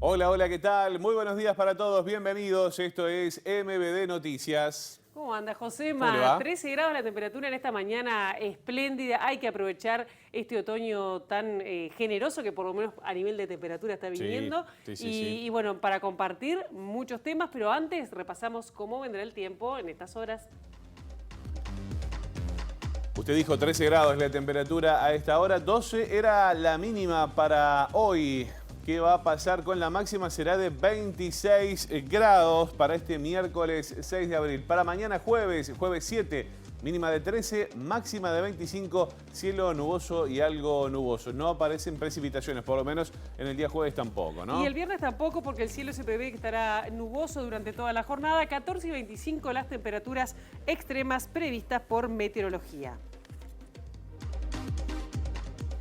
Hola, hola, ¿qué tal? Muy buenos días para todos, bienvenidos. Esto es MBD Noticias. ¿Cómo anda, ¿Cómo le Josema? va? 13 grados la temperatura en esta mañana espléndida. Hay que aprovechar este otoño tan generoso que por lo menos a nivel de temperatura está Sí, viniendo. sí. Y bueno, para compartir muchos temas, pero antes repasamos cómo vendrá el tiempo en estas horas. Usted dijo 13 grados la temperatura a esta hora, 12 era la mínima para hoy. ¿Qué va a pasar con la máxima? Será de 26 grados para este miércoles 6 de abril. Para mañana jueves 7, mínima de 13, máxima de 25, cielo nuboso y algo nuboso. No aparecen precipitaciones, por lo menos en el día jueves tampoco, ¿no? Y el viernes tampoco, porque el cielo se prevé que estará nuboso durante toda la jornada. 14 y 25 las temperaturas extremas previstas por meteorología.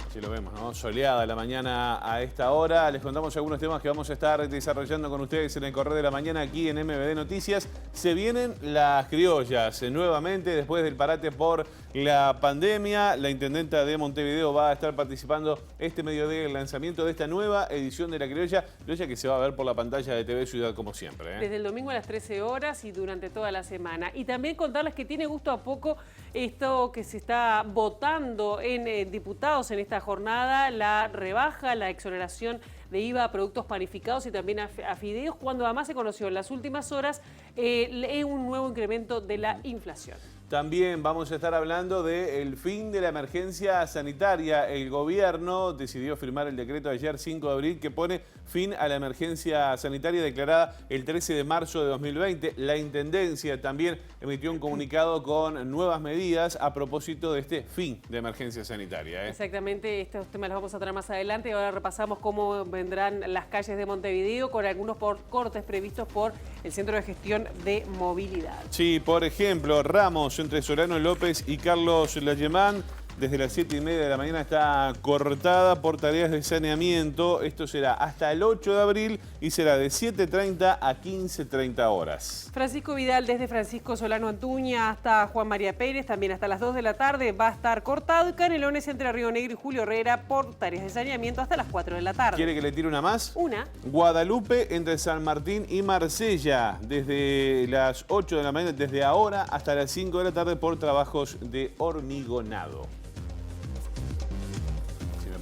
Así lo vemos, ¿no? Soleada la mañana a esta hora. Les contamos algunos temas que vamos a estar desarrollando con ustedes en el Correr de la Mañana aquí en MBD Noticias. Se vienen las criollas nuevamente después del parate por la pandemia. La intendenta de Montevideo va a estar participando este mediodía en el lanzamiento de esta nueva edición de la criolla que se va a ver por la pantalla de TV Ciudad como siempre, ¿eh? Desde el domingo a las 13 horas y durante toda la semana. Y también contarles que tiene gusto a poco esto que se está votando en diputados en esta jornada, la rebaja, la exoneración de IVA a productos panificados y también a fideos, cuando además se conoció en las últimas horas un nuevo incremento de la inflación. También vamos a estar hablando del fin de la emergencia sanitaria. El gobierno decidió firmar el decreto ayer 5 de abril que pone fin a la emergencia sanitaria declarada el 13 de marzo de 2020. La Intendencia también emitió un comunicado con nuevas medidas a propósito de este fin de emergencia sanitaria, ¿eh? Exactamente, estos temas los vamos a traer más adelante. Ahora repasamos cómo vendrán las calles de Montevideo con algunos cortes previstos por el Centro de Gestión de Movilidad. Sí, por ejemplo, Ramos entre Solano López y Carlos Layemán, desde las 7:30 de la mañana está cortada por tareas de saneamiento. Esto será hasta el 8 de abril y será de 7:30 a 15:30 horas. Francisco Vidal desde Francisco Solano Antuña hasta Juan María Pérez, también hasta las 2 de la tarde va a estar cortado. Y Canelones entre Río Negro y Julio Herrera por tareas de saneamiento hasta las 4 de la tarde. ¿Quiere que le tire una más? Una. Guadalupe entre San Martín y Marsella, desde las 8 de la mañana, desde ahora hasta las 5 de la tarde por trabajos de hormigonado.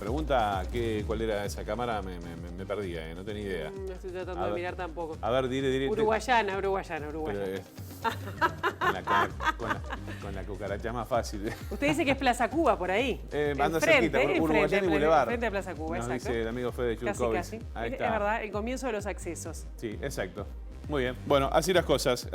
Pregunta cuál era esa cámara, me perdí, no tenía idea. No estoy tratando de mirar tampoco. A ver, dile. Uruguayana. Pero, con la cucaracha es más fácil. Usted dice que es Plaza Cuba, por ahí. Anda cerquita, por Uruguayana y Boulevard. Frente a Plaza Cuba, Nos exacto. dice el amigo Fede Chulkovic. Casi. Ahí está. Es verdad, el comienzo de los accesos. Sí, exacto. Muy bien. Bueno, así las cosas.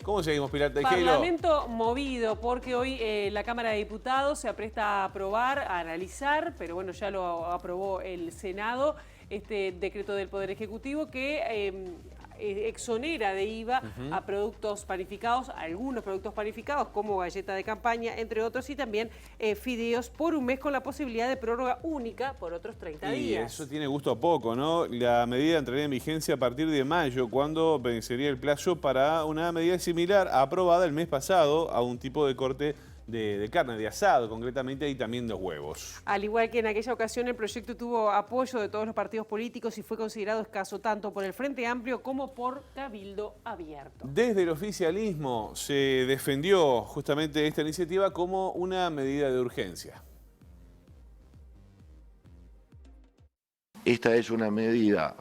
¿Cómo seguimos, Pilar Tejero? Parlamento movido, porque hoy la Cámara de Diputados se apresta a aprobar, a analizar, pero bueno, ya lo aprobó el Senado, este decreto del Poder Ejecutivo que exonera de IVA a productos panificados, a algunos productos panificados como galleta de campaña, entre otros, y también fideos por un mes con la posibilidad de prórroga única por otros 30 y días. Eso tiene gusto a poco, ¿no? La medida entraría en vigencia a partir de mayo, cuando vencería el plazo para una medida similar aprobada el mes pasado a un tipo de corte de carne, de asado concretamente, y también de huevos. Al igual que en aquella ocasión, el proyecto tuvo apoyo de todos los partidos políticos y fue considerado escaso tanto por el Frente Amplio como por Cabildo Abierto. Desde el oficialismo se defendió justamente esta iniciativa como una medida de urgencia. Esta es una medida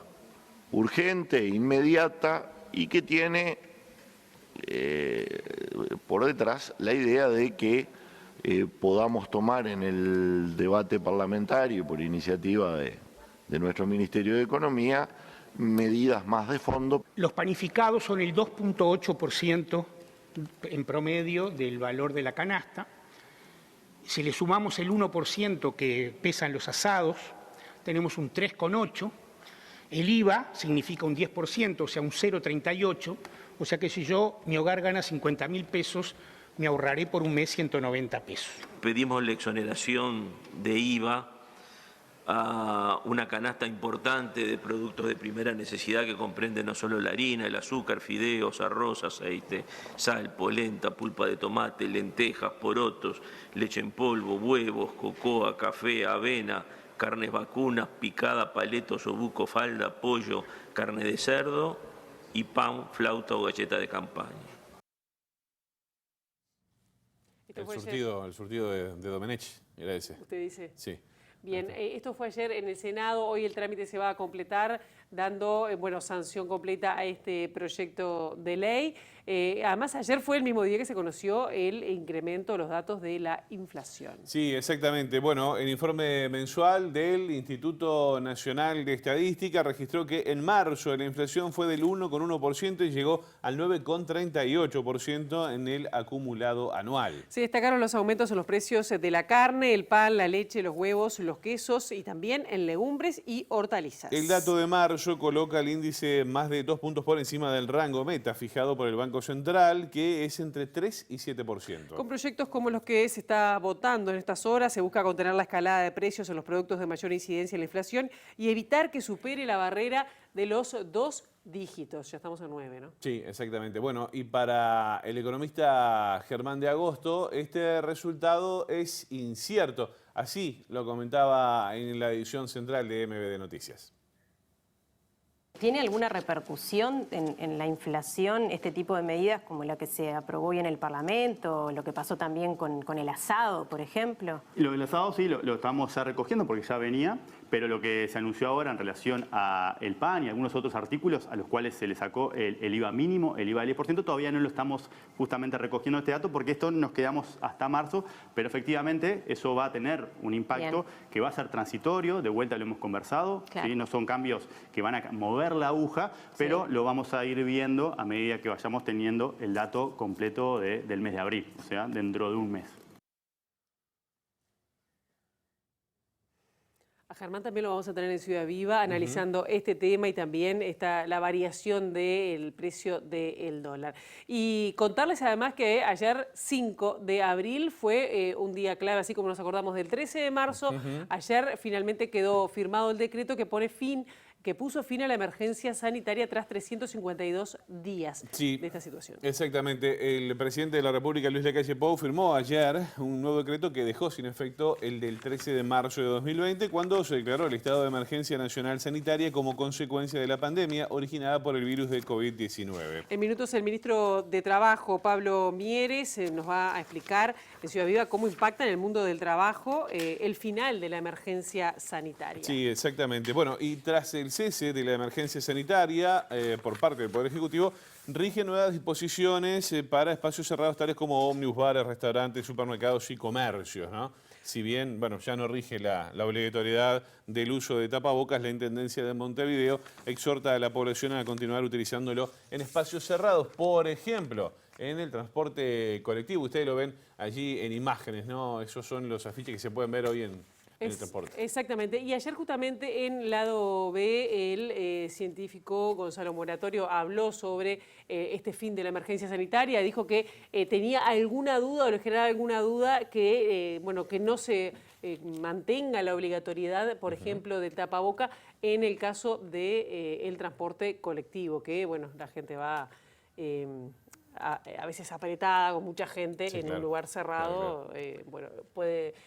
urgente, inmediata y que tiene por detrás la idea de que podamos tomar en el debate parlamentario por iniciativa de nuestro Ministerio de Economía medidas más de fondo. Los panificados son el 2.8% en promedio del valor de la canasta. Si le sumamos el 1% que pesan los asados, tenemos un 3,8%. El IVA significa un 10%, o sea, un 0,38%. O sea que si mi hogar gana 50.000 pesos, me ahorraré por un mes 190 pesos. Pedimos la exoneración de IVA a una canasta importante de productos de primera necesidad que comprende no solo la harina, el azúcar, fideos, arroz, aceite, sal, polenta, pulpa de tomate, lentejas, porotos, leche en polvo, huevos, cocoa, café, avena, carnes vacunas, picada, paleto, osobuco, falda, pollo, carne de cerdo y pan, flauta o galleta de campaña. El surtido de Domenech, era ese. ¿Usted dice? Sí. Bien, esto fue ayer en el Senado, hoy el trámite se va a completar dando sanción completa a este proyecto de ley. Además, ayer fue el mismo día que se conoció el incremento de los datos de la inflación. Sí, exactamente. Bueno, el informe mensual del Instituto Nacional de Estadística registró que en marzo la inflación fue del 1,1% y llegó al 9,38% en el acumulado anual. Se destacaron los aumentos en los precios de la carne, el pan, la leche, los huevos, los quesos y también en legumbres y hortalizas. El dato de marzo coloca el índice más de 2 puntos por encima del rango meta fijado por el Banco Central, que es entre 3 y 7%. Con proyectos como los que se está votando en estas horas, se busca contener la escalada de precios en los productos de mayor incidencia en la inflación y evitar que supere la barrera de los 2 dígitos. Ya estamos en 9, ¿no? Sí, exactamente. Bueno, y para el economista Germán de Agosto, este resultado es incierto. Así lo comentaba en la edición central de MBD Noticias. ¿Tiene alguna repercusión en la inflación este tipo de medidas como la que se aprobó hoy en el Parlamento, lo que pasó también con el asado, por ejemplo? Lo del asado sí lo estamos ya recogiendo porque ya venía, pero lo que se anunció ahora en relación al pan y algunos otros artículos a los cuales se le sacó el IVA mínimo, el IVA del 10%, todavía no lo estamos justamente recogiendo este dato porque esto nos quedamos hasta marzo, pero efectivamente eso va a tener un impacto que va a ser transitorio, de vuelta lo hemos conversado, claro. ¿sí? No son cambios que van a mover la aguja, pero lo vamos a ir viendo a medida que vayamos teniendo el dato completo del mes de abril, o sea, dentro de un mes. A Germán también lo vamos a tener en Ciudad Viva analizando este tema y también la variación del precio del dólar. Y contarles además que ayer 5 de abril fue un día clave, así como nos acordamos del 13 de marzo. Ayer finalmente quedó firmado el decreto que puso fin a la emergencia sanitaria tras 352 días de esta situación. Exactamente. El presidente de la República, Luis Lacalle Pou, firmó ayer un nuevo decreto que dejó sin efecto el del 13 de marzo de 2020, cuando se declaró el estado de emergencia nacional sanitaria como consecuencia de la pandemia originada por el virus de COVID-19. En minutos el ministro de Trabajo, Pablo Mieres, nos va a explicar en Ciudad Viva cómo impacta en el mundo del trabajo el final de la emergencia sanitaria. Sí, exactamente. Bueno, y tras el cese de la emergencia sanitaria por parte del Poder Ejecutivo, rige nuevas disposiciones para espacios cerrados tales como ómnibus, bares, restaurantes, supermercados y comercios, ¿no? Si bien, bueno, ya no rige la obligatoriedad del uso de tapabocas, la Intendencia de Montevideo exhorta a la población a continuar utilizándolo en espacios cerrados, por ejemplo, en el transporte colectivo. Ustedes lo ven allí en imágenes, ¿no? Esos son los afiches que se pueden ver hoy en el transporte. Exactamente. Y ayer justamente en Lado B, el científico Gonzalo Moratorio habló sobre este fin de la emergencia sanitaria. Dijo que tenía alguna duda, o le generaba alguna duda, que no se mantenga la obligatoriedad, por ejemplo, del tapaboca en el caso del transporte colectivo, que la gente va a veces apretada, con mucha gente, un lugar cerrado,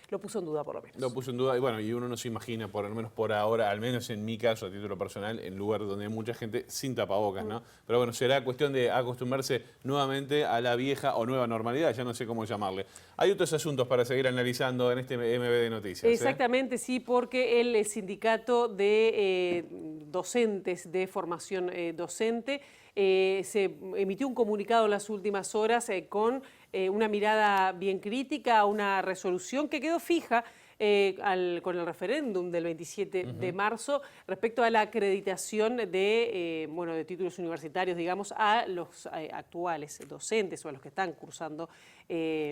lo puso en duda por lo menos. Lo puso en duda, y uno no se imagina, por lo menos por ahora, al menos en mi caso, a título personal, en lugares donde hay mucha gente sin tapabocas, ¿no? Pero bueno, será cuestión de acostumbrarse nuevamente a la vieja o nueva normalidad, ya no sé cómo llamarle. Hay otros asuntos para seguir analizando en este MBD Noticias. Exactamente, sí, porque el sindicato de docentes de formación docente se emitió un comunicado en las últimas horas con una mirada bien crítica, una resolución que quedó fija con el referéndum del 27 de marzo respecto a la acreditación de títulos universitarios, digamos, a los actuales docentes o a los que están cursando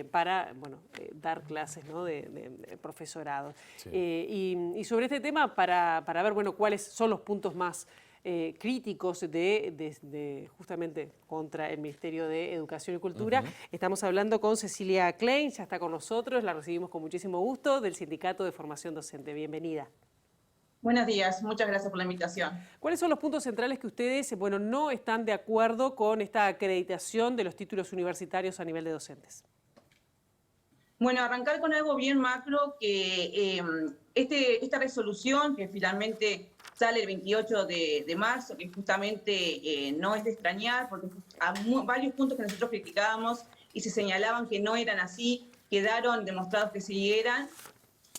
para dar clases, ¿no?, de profesorado. Sí. Y sobre este tema, para ver cuáles son los puntos más críticos justamente contra el Ministerio de Educación y Cultura. Estamos hablando con Cecilia Klein, ya está con nosotros, la recibimos con muchísimo gusto, del Sindicato de Formación Docente. Bienvenida. Buenos días, muchas gracias por la invitación. ¿Cuáles son los puntos centrales que ustedes no están de acuerdo con esta acreditación de los títulos universitarios a nivel de docentes? Bueno, arrancar con algo bien macro, que esta resolución que finalmente sale el 28 de marzo, que justamente no es de extrañar, porque varios puntos que nosotros criticábamos y se señalaban que no eran así, quedaron demostrados que sí eran.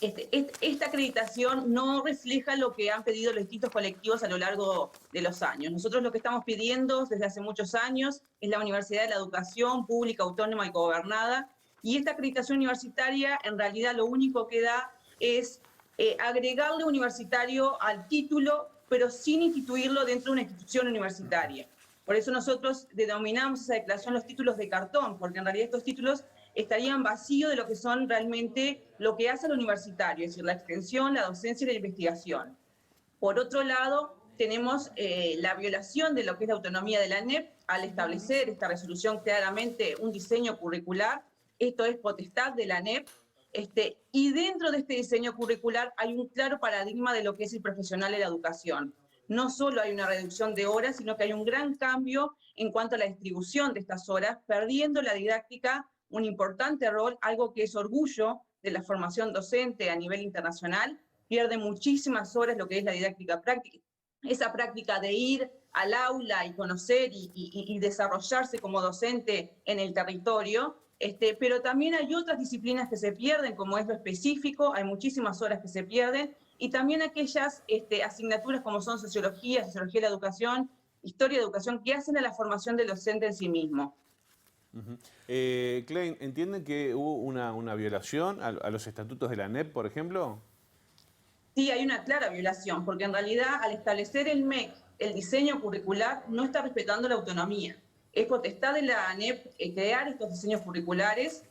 Esta acreditación no refleja lo que han pedido los distintos colectivos a lo largo de los años. Nosotros lo que estamos pidiendo desde hace muchos años es la Universidad de la Educación Pública, Autónoma y Gobernada, y esta acreditación universitaria en realidad lo único que da es agregarle universitario al título, pero sin instituirlo dentro de una institución universitaria. Por eso nosotros denominamos esa declaración los títulos de cartón, porque en realidad estos títulos estarían vacíos de lo que son realmente lo que hace el universitario, es decir, la extensión, la docencia y la investigación. Por otro lado, tenemos la violación de lo que es la autonomía de la ANEP al establecer esta resolución claramente un diseño curricular. Esto es potestad de la ANEP, y dentro de este diseño curricular hay un claro paradigma de lo que es el profesional de la educación. No solo hay una reducción de horas, sino que hay un gran cambio en cuanto a la distribución de estas horas, perdiendo la didáctica un importante rol, algo que es orgullo de la formación docente a nivel internacional, pierde muchísimas horas lo que es la didáctica práctica, esa práctica de ir al aula y conocer y desarrollarse como docente en el territorio, pero también hay otras disciplinas que se pierden, como es lo específico, hay muchísimas horas que se pierden, y también aquellas asignaturas como son sociología de la educación, historia de educación, que hacen a la formación del docente en sí mismo. Klein, ¿entienden que hubo una violación a los estatutos de la ANEP, por ejemplo? Sí, hay una clara violación, porque en realidad al establecer el MEC, el diseño curricular, no está respetando la autonomía. Es potestad de la ANEP crear estos diseños curriculares,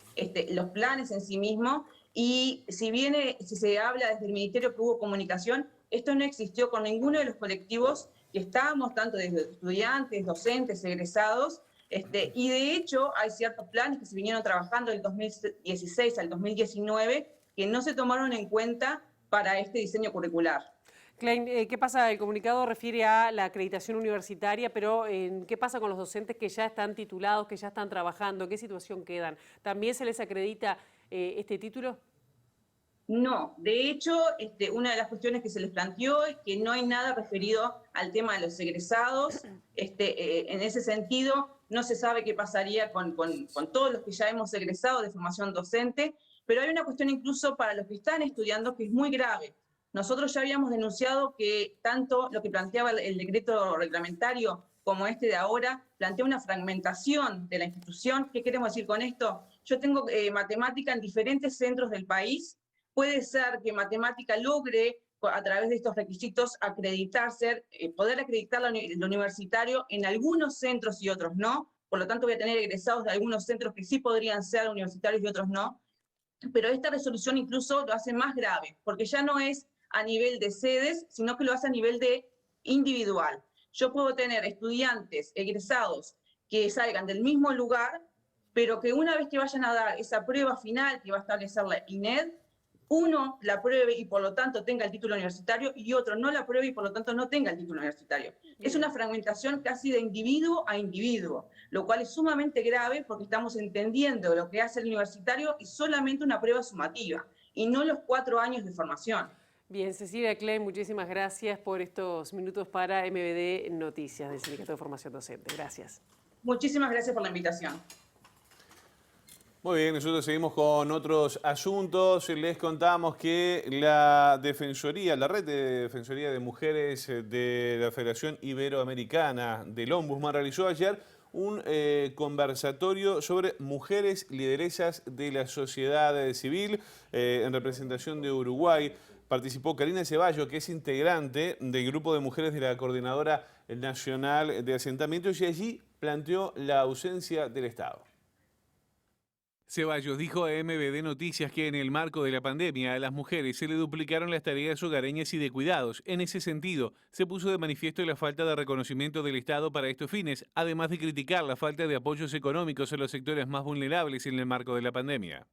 los planes en sí mismos, y si se habla desde el Ministerio que hubo comunicación, esto no existió con ninguno de los colectivos que estábamos, tanto desde estudiantes, docentes, egresados, y de hecho hay ciertos planes que se vinieron trabajando del 2016 al 2019 que no se tomaron en cuenta para este diseño curricular. Klein, ¿qué pasa? El comunicado refiere a la acreditación universitaria, pero ¿qué pasa con los docentes que ya están titulados, que ya están trabajando? ¿En qué situación quedan? ¿También se les acredita este título? No, de hecho, una de las cuestiones que se les planteó es que no hay nada referido al tema de los egresados. En ese sentido, no se sabe qué pasaría con todos los que ya hemos egresado de formación docente, pero hay una cuestión incluso para los que están estudiando que es muy grave. Nosotros ya habíamos denunciado que tanto lo que planteaba el decreto reglamentario como este de ahora plantea una fragmentación de la institución. ¿Qué queremos decir con esto? Yo tengo matemática en diferentes centros del país. Puede ser que matemática logre, a través de estos requisitos, poder acreditar lo universitario en algunos centros y otros no. Por lo tanto, voy a tener egresados de algunos centros que sí podrían ser universitarios y otros no. Pero esta resolución incluso lo hace más grave, porque ya no es a nivel de sedes, sino que lo hace a nivel de individual. Yo puedo tener estudiantes egresados que salgan del mismo lugar, pero que una vez que vayan a dar esa prueba final que va a establecer la INED, uno la apruebe y por lo tanto tenga el título universitario y otro no la apruebe y por lo tanto no tenga el título universitario. Es una fragmentación casi de individuo a individuo, lo cual es sumamente grave porque estamos entendiendo lo que hace el universitario y solamente una prueba sumativa y no los 4 años de formación. Bien, Cecilia Klein, muchísimas gracias por estos minutos para MBD Noticias del Sindicato de Formación Docente. Gracias. Muchísimas gracias por la invitación. Muy bien, nosotros seguimos con otros asuntos. Les contamos que la Defensoría, la Red de Defensoría de Mujeres de la Federación Iberoamericana del Ombudsman realizó ayer un conversatorio sobre mujeres lideresas de la sociedad civil en representación de Uruguay. Participó Karina Ceballos, que es integrante del grupo de mujeres de la Coordinadora Nacional de Asentamientos, y allí planteó la ausencia del Estado. Ceballos dijo a MBD Noticias que en el marco de la pandemia a las mujeres se le duplicaron las tareas hogareñas y de cuidados. En ese sentido, se puso de manifiesto la falta de reconocimiento del Estado para estos fines, además de criticar la falta de apoyos económicos a los sectores más vulnerables en el marco de la pandemia.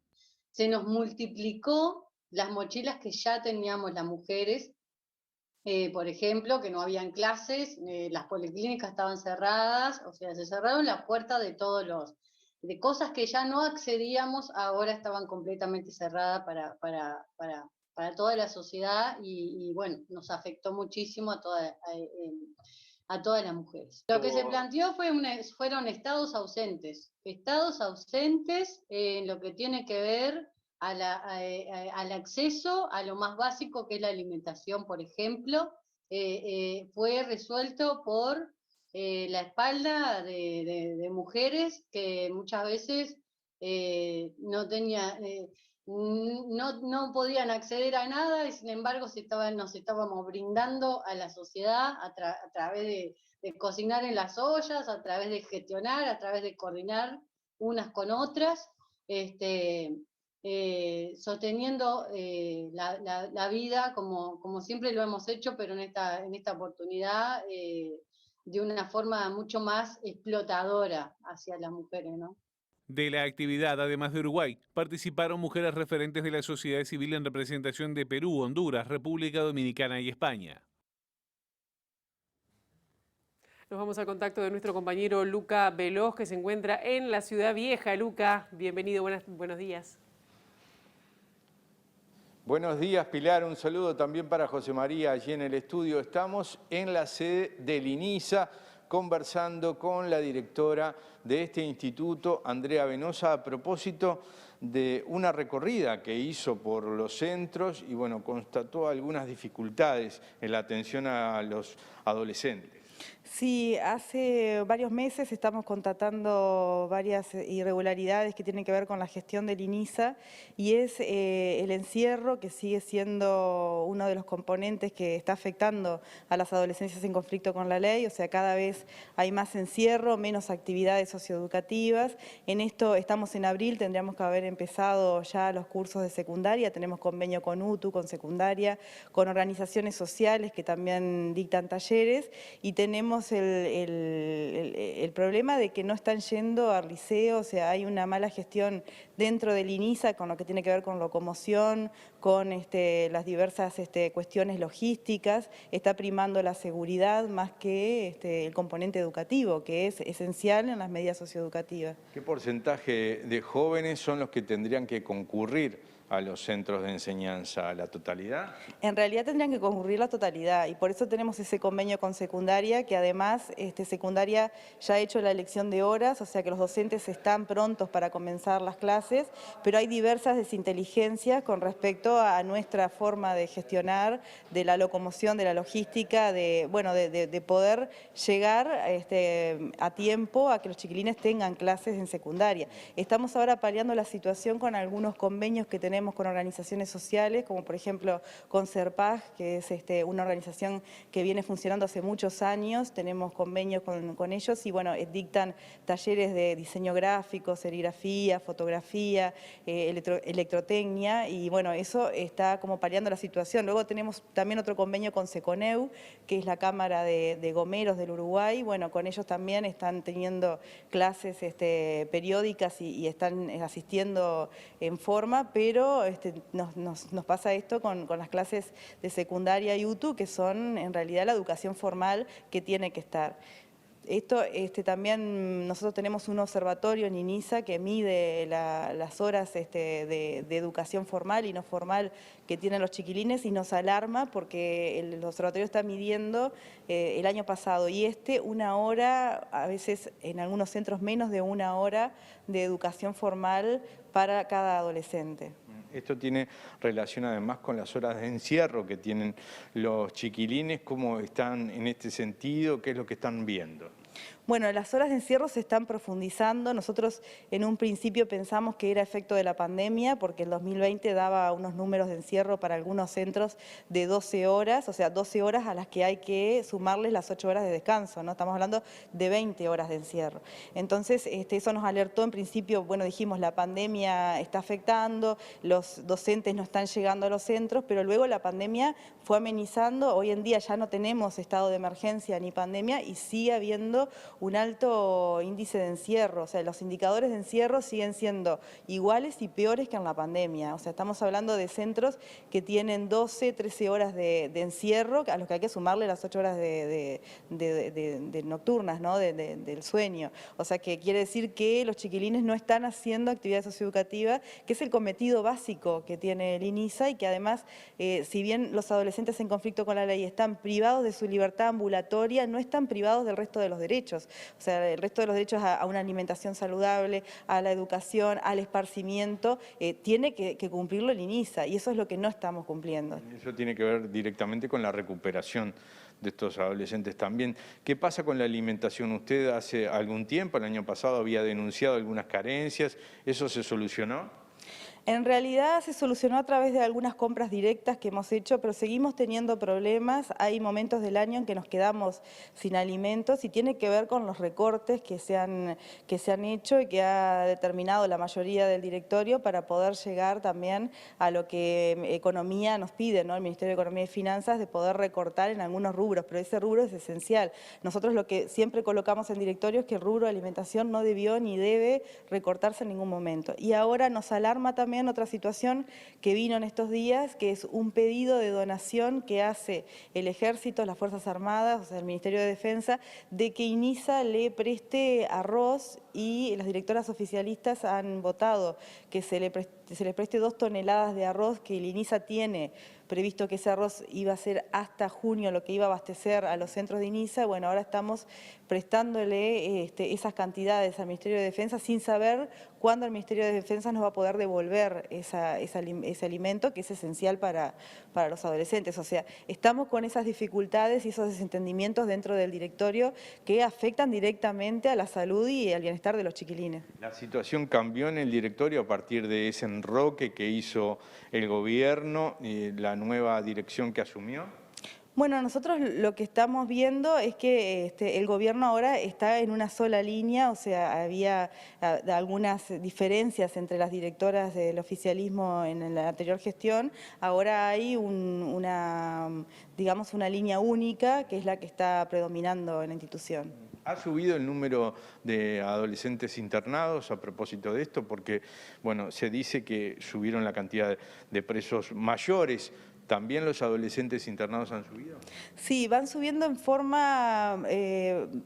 Se nos multiplicó las mochilas que ya teníamos las mujeres, por ejemplo, que no habían clases, las policlínicas estaban cerradas, o sea, se cerraron las puertas de todos de cosas que ya no accedíamos, ahora estaban completamente cerradas para toda la sociedad y bueno, nos afectó muchísimo a todas las mujeres. Lo que se planteó fueron estados ausentes en lo que tiene que ver al acceso a lo más básico que es la alimentación, por ejemplo, fue resuelto por la espalda de mujeres que muchas veces no podían acceder a nada y sin embargo nos estábamos brindando a la sociedad a través de cocinar en las ollas, a través de gestionar, a través de coordinar unas con otras, sosteniendo la vida como siempre lo hemos hecho, pero en esta oportunidad de una forma mucho más explotadora hacia las mujeres, ¿no? De la actividad, además de Uruguay, participaron mujeres referentes de la sociedad civil en representación de Perú, Honduras, República Dominicana y España. Nos vamos al contacto de nuestro compañero Luca Veloz, que se encuentra en la Ciudad Vieja. Luca, bienvenido, buenos días. Buenos días, Pilar. Un saludo también para José María allí en el estudio. Estamos en la sede del INISA conversando con la directora de este instituto, Andrea Venosa, a propósito de una recorrida que hizo por los centros y bueno, constató algunas dificultades en la atención a los adolescentes. Sí, hace varios meses estamos constatando varias irregularidades que tienen que ver con la gestión del INISA y es el encierro, que sigue siendo uno de los componentes que está afectando a las adolescencias en conflicto con la ley, o sea, cada vez hay más encierro, menos actividades socioeducativas. En esto estamos en abril, tendríamos que haber empezado ya los cursos de secundaria, tenemos convenio con UTU, con secundaria, con organizaciones sociales que también dictan talleres y tenemos el problema de que no están yendo al liceo, o sea, hay una mala gestión dentro del INISA con lo que tiene que ver con locomoción, con las diversas cuestiones logísticas, está primando la seguridad más que el componente educativo, que es esencial en las medidas socioeducativas. ¿Qué porcentaje de jóvenes son los que tendrían que concurrir a los centros de enseñanza? ¿La totalidad? En realidad tendrían que concurrir la totalidad y por eso tenemos ese convenio con secundaria, que además secundaria ya ha hecho la elección de horas, o sea que los docentes están prontos para comenzar las clases, pero hay diversas desinteligencias con respecto a nuestra forma de gestionar, de la locomoción, de la logística, de poder llegar a tiempo a que los chiquilines tengan clases en secundaria. Estamos ahora paliando la situación con algunos convenios que tenemos con organizaciones sociales, como por ejemplo con CERPAG, que es una organización que viene funcionando hace muchos años, tenemos convenios con ellos y bueno, dictan talleres de diseño gráfico, serigrafía, fotografía, electrotecnia y bueno, eso está como paliando la situación. Luego tenemos también otro convenio con Seconeu, que es la Cámara de Gomeros del Uruguay, bueno, con ellos también están teniendo clases periódicas y están asistiendo en forma, pero nos pasa esto con las clases de secundaria y UTU, que son en realidad la educación formal que tiene que estar. Esto también nosotros tenemos un observatorio en INISA que mide las horas de educación formal y no formal que tienen los chiquilines y nos alarma porque el observatorio está midiendo el año pasado y una hora, a veces en algunos centros menos de una hora de educación formal para cada adolescente. Esto tiene relación además con las horas de encierro que tienen los chiquilines, ¿cómo están en este sentido? ¿Qué es lo que están viendo? Bueno, las horas de encierro se están profundizando. Nosotros en un principio pensamos que era efecto de la pandemia porque el 2020 daba unos números de encierro para algunos centros de 12 horas, o sea, 12 horas a las que hay que sumarles las 8 horas de descanso, ¿no? Estamos hablando de 20 horas de encierro. Entonces, eso nos alertó en principio, bueno, dijimos, la pandemia está afectando, los docentes no están llegando a los centros, pero luego la pandemia fue amenizando. Hoy en día ya no tenemos estado de emergencia ni pandemia y sigue habiendo viendo un alto índice de encierro, o sea, los indicadores de encierro siguen siendo iguales y peores que en la pandemia. O sea, estamos hablando de centros que tienen 12, 13 horas de encierro, a los que hay que sumarle las 8 horas de nocturnas, ¿no? del sueño. O sea, que quiere decir que los chiquilines no están haciendo actividad socioeducativa, que es el cometido básico que tiene el INISA y que además, si bien los adolescentes en conflicto con la ley están privados de su libertad ambulatoria, no están privados del resto de los derechos. O sea, el resto de los derechos a una alimentación saludable, a la educación, al esparcimiento, tiene que cumplirlo el INISA y eso es lo que no estamos cumpliendo. Eso tiene que ver directamente con la recuperación de estos adolescentes también. ¿Qué pasa con la alimentación? Usted hace algún tiempo, el año pasado, había denunciado algunas carencias. ¿Eso se solucionó? En realidad se solucionó a través de algunas compras directas que hemos hecho, pero seguimos teniendo problemas. Hay momentos del año en que nos quedamos sin alimentos y tiene que ver con los recortes que se han hecho y que ha determinado la mayoría del directorio para poder llegar también a lo que Economía nos pide, ¿no? El Ministerio de Economía y Finanzas, de poder recortar en algunos rubros, pero ese rubro es esencial. Nosotros lo que siempre colocamos en directorio es que el rubro de alimentación no debió ni debe recortarse en ningún momento. Y ahora nos alarma también otra situación que vino en estos días, que es un pedido de donación que hace el Ejército, las Fuerzas Armadas, o sea, el Ministerio de Defensa, de que INISA le preste arroz y las directoras oficialistas han votado que se les preste 2 toneladas de arroz que el INISA tiene previsto que ese arroz iba a ser hasta junio lo que iba a abastecer a los centros de INISA. Bueno, ahora estamos prestándole esas cantidades al Ministerio de Defensa sin saber cuándo el Ministerio de Defensa nos va a poder devolver ese alimento que es esencial para los adolescentes. O sea, estamos con esas dificultades y esos desentendimientos dentro del directorio que afectan directamente a la salud y al bienestar de los chiquilines. ¿La situación cambió en el directorio a partir de ese enroque que hizo el gobierno y la nueva dirección que asumió? Bueno, nosotros lo que estamos viendo es que el gobierno ahora está en una sola línea, o sea, había algunas diferencias entre las directoras del oficialismo en la anterior gestión, ahora hay digamos, una línea única que es la que está predominando en la institución. ¿Ha subido el número de adolescentes internados a propósito de esto? Porque, bueno, se dice que subieron la cantidad de presos mayores. ¿También los adolescentes internados han subido? Sí, van subiendo en forma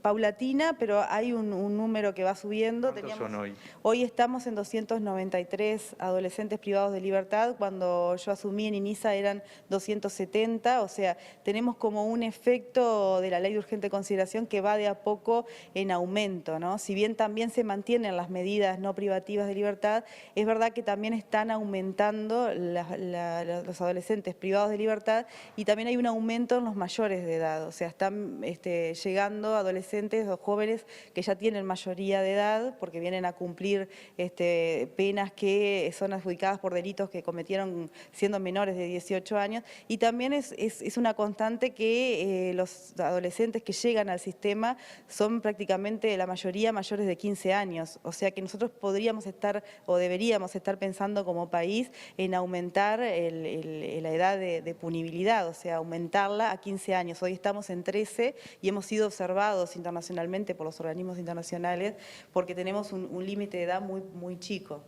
paulatina, pero hay un número que va subiendo. ¿Cuántos son hoy? Hoy estamos en 293 adolescentes privados de libertad. Cuando yo asumí en INISA eran 270, o sea, tenemos como un efecto de la ley de urgente consideración que va de a poco en aumento, ¿no? Si bien también se mantienen las medidas no privativas de libertad, es verdad que también están aumentando los adolescentes privados de libertad y también hay un aumento en los mayores de edad, o sea, están llegando adolescentes o jóvenes que ya tienen mayoría de edad porque vienen a cumplir penas que son adjudicadas por delitos que cometieron siendo menores de 18 años y también es una constante que los adolescentes que llegan al sistema son prácticamente la mayoría mayores de 15 años, o sea que nosotros podríamos estar o deberíamos estar pensando como país en aumentar la edad de punibilidad, o sea, aumentarla a 15 años. Hoy estamos en 13 y hemos sido observados internacionalmente por los organismos internacionales porque tenemos un límite de edad muy chico.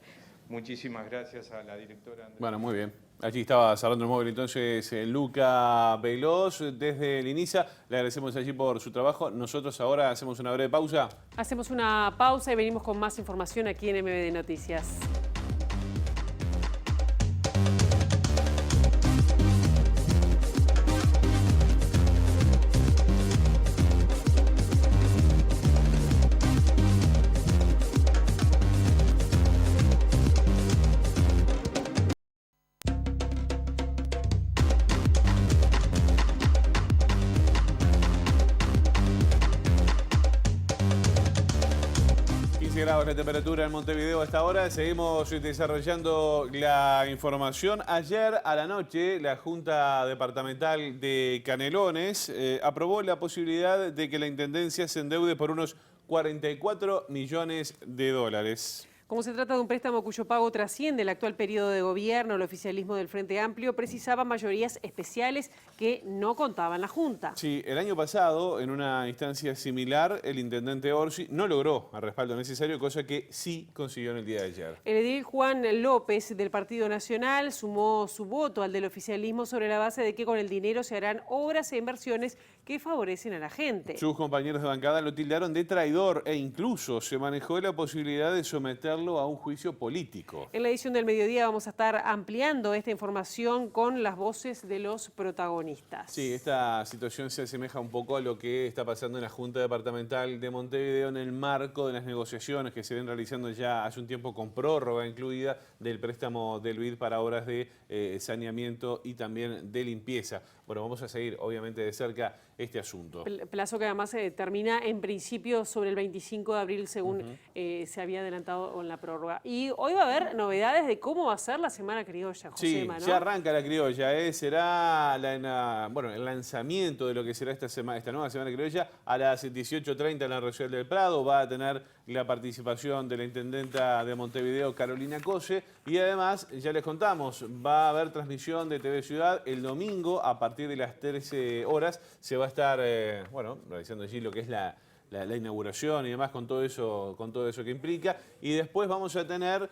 Muchísimas gracias a la directora. Bueno, muy bien. Allí estaba cerrando el móvil entonces Luca Veloz desde el INISA. Le agradecemos allí por su trabajo. Nosotros ahora hacemos una breve pausa. Hacemos una pausa y venimos con más información aquí en MBD Noticias. Grados la temperatura en Montevideo a esta hora. Seguimos desarrollando la información. Ayer a la noche la Junta Departamental de Canelones aprobó la posibilidad de que la Intendencia se endeude por unos 44 millones de dólares. Como se trata de un préstamo cuyo pago trasciende el actual periodo de gobierno, el oficialismo del Frente Amplio precisaba mayorías especiales que no contaba en la Junta. Sí, el año pasado, en una instancia similar, el intendente Orsi no logró el respaldo necesario, cosa que sí consiguió en el día de ayer. El edil Juan López del Partido Nacional sumó su voto al del oficialismo sobre la base de que con el dinero se harán obras e inversiones que favorecen a la gente. Sus compañeros de bancada lo tildaron de traidor e incluso se manejó la posibilidad de someterlo a un juicio político. En la edición del mediodía vamos a estar ampliando esta información con las voces de los protagonistas. Sí, esta situación se asemeja un poco a lo que está pasando en la Junta Departamental de Montevideo en el marco de las negociaciones que se ven realizando ya hace un tiempo con prórroga incluida del préstamo del BID para obras de saneamiento y también de limpieza. Bueno, vamos a seguir obviamente de cerca este asunto. Plazo que además termina en principio sobre el 25 de abril según se había adelantado con la prórroga. Y hoy va a haber novedades de cómo va a ser la Semana Criolla, Josema, ¿no? Ya arranca la criolla, será el lanzamiento de lo que será esta nueva Semana Criolla a las 18:30 en la Rocial del Prado. Va a tener la participación de la intendenta de Montevideo, Carolina Cose, y además, ya les contamos, va a haber transmisión de TV Ciudad el domingo a partir de las 13 horas. Se va a estar, realizando allí lo que es la inauguración y demás con todo eso que implica. Y después vamos a tener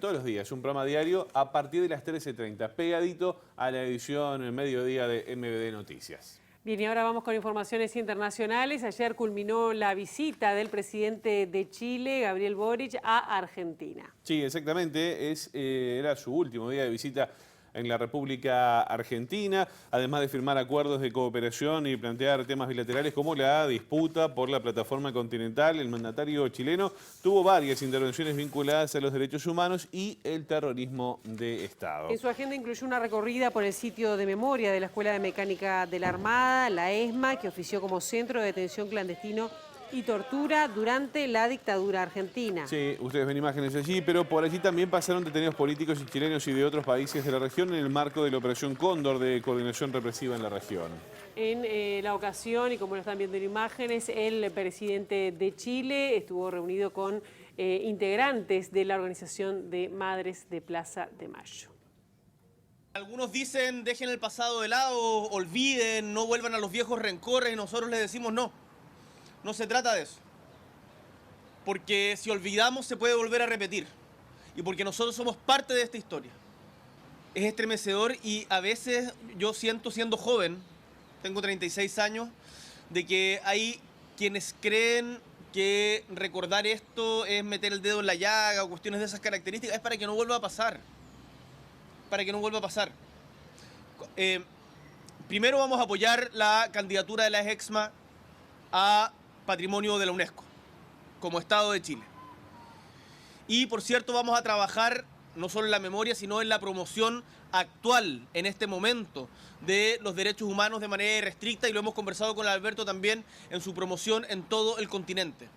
todos los días un programa diario a partir de las 13:30, pegadito a la edición en mediodía de MVD Noticias. Bien, y ahora vamos con informaciones internacionales. Ayer culminó la visita del presidente de Chile, Gabriel Boric, a Argentina. Sí, exactamente. Era su último día de visita en la República Argentina, además de firmar acuerdos de cooperación y plantear temas bilaterales como la disputa por la plataforma continental. El mandatario chileno tuvo varias intervenciones vinculadas a los derechos humanos y el terrorismo de Estado. En su agenda incluyó una recorrida por el sitio de memoria de la Escuela de Mecánica de la Armada, la ESMA, que ofició como centro de detención clandestino y tortura durante la dictadura argentina. Sí, ustedes ven imágenes allí, pero por allí también pasaron detenidos políticos y chilenos y de otros países de la región en el marco de la Operación Cóndor de coordinación represiva en la región. En la ocasión, y como lo están viendo en imágenes, el presidente de Chile estuvo reunido con integrantes de la organización de Madres de Plaza de Mayo. Algunos dicen, dejen el pasado de lado, olviden, no vuelvan a los viejos rencores, y nosotros les decimos no. No se trata de eso, porque si olvidamos se puede volver a repetir y porque nosotros somos parte de esta historia. Es estremecedor y a veces yo siento, siendo joven, tengo 36 años, de que hay quienes creen que recordar esto es meter el dedo en la llaga o cuestiones de esas características. Es para que no vuelva a pasar, para que no vuelva a pasar. Primero vamos a apoyar la candidatura de la EXMA a Patrimonio de la UNESCO, como Estado de Chile. Y, por cierto, vamos a trabajar no solo en la memoria, sino en la promoción actual, en este momento, de los derechos humanos de manera irrestricta, y lo hemos conversado con Alberto también en su promoción en todo el continente.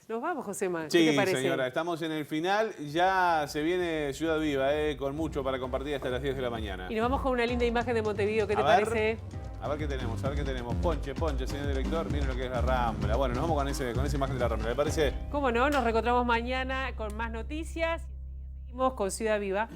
Nos vamos, Josema. Sí, ¿Qué te parece? Señora, estamos en el final. Ya se viene Ciudad Viva, con mucho para compartir hasta las 10 de la mañana. Y nos vamos con una linda imagen de Montevideo. ¿Qué te parece? A ver qué tenemos, Ponche, señor director, miren lo que es la Rambla. Bueno, nos vamos con esa imagen de la Rambla, ¿le parece? ¿Cómo no? Nos reencontramos mañana con más noticias y seguimos con Ciudad Viva.